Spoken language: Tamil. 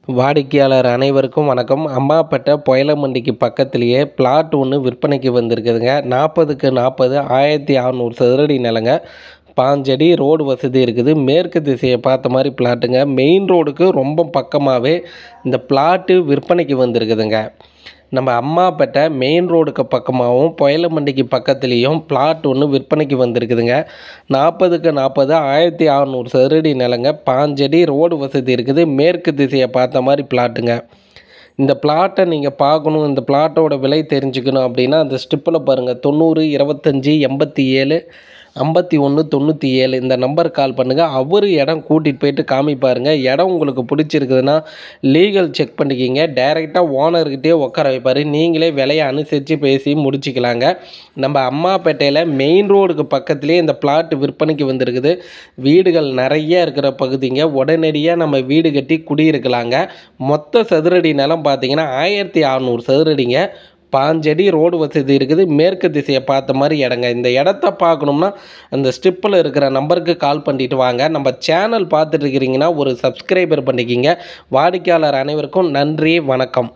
வாடிக்கையாளர் அனைவருக்கும் வணக்கம். அம்மாப்பேட்டை பொயலமண்டிக்கு பக்கத்திலேயே பிளாட் ஒன்று விற்பனைக்கு வந்திருக்குதுங்க. 40க்கு 40 1600 சதுரடி நிலங்க. 5 அடி ரோடு வசதி இருக்குது. மேற்கு திசையை பார்த்த மாதிரி பிளாட்டுங்க. மெயின் ரோடுக்கு ரொம்ப பக்கமாகவே இந்த பிளாட்டு விற்பனைக்கு வந்திருக்குதுங்க. நம்ம அம்மாப்பேட்டை மெயின் ரோடுக்கு பக்கமாகவும் பொயலமண்டிக்கு பக்கத்துலேயும் பிளாட் ஒன்று விற்பனைக்கு வந்திருக்குதுங்க. 40க்கு 40 1600 சதுரடி நிலங்க. 5 அடி ரோடு வசதி இருக்குது. மேற்கு திசையை பார்த்த மாதிரி பிளாட்டுங்க. இந்த பிளாட்டை நீங்கள் பார்க்கணும், இந்த பிளாட்டோட விலை தெரிஞ்சுக்கணும் அப்படின்னா அந்த ஸ்டிப்பில் பாருங்கள் 90 25 87 51 97 இந்த நம்பருக்கு கால் பண்ணுங்கள். அவர் இடம் கூட்டிகிட்டு போயிட்டு காமிப்பாருங்க. இடம் உங்களுக்கு பிடிச்சிருக்குதுன்னா லீகல் செக் பண்ணிக்கிங்க. டைரெக்டாக ஓனர்கிட்டே உட்கார வைப்பார். நீங்களே விலையை அனுசரித்து பேசி முடிச்சுக்கலாங்க. நம்ம அம்மாப்பேட்டையில் மெயின் ரோடுக்கு பக்கத்துலேயே இந்த பிளாட் விற்பனைக்கு வந்திருக்குது. வீடுகள் நிறைய இருக்கிற பகுதிங்க. உடனடியாக நம்ம வீடு கட்டி குடியிருக்கலாங்க. மொத்த சதுரடி நிலம் பார்த்தீங்கன்னா 1600 சதுரடிங்க. 5 அடி ரோடு வசதி இருக்குது. மேற்கு திசையை பார்த்த மாதிரி இடங்க. இந்த இடத்த பார்க்கணும்னா அந்த ஸ்டிப்பில் இருக்கிற நம்பருக்கு கால் பண்ணிட்டு வாங்க. நம்ம சேனல் பார்த்துட்டு இருக்கிறீங்கன்னா ஒரு சப்ஸ்கிரைபர் பண்ணிக்கிங்க. வாடிக்கையாளர் அனைவருக்கும் நன்றி, வணக்கம்.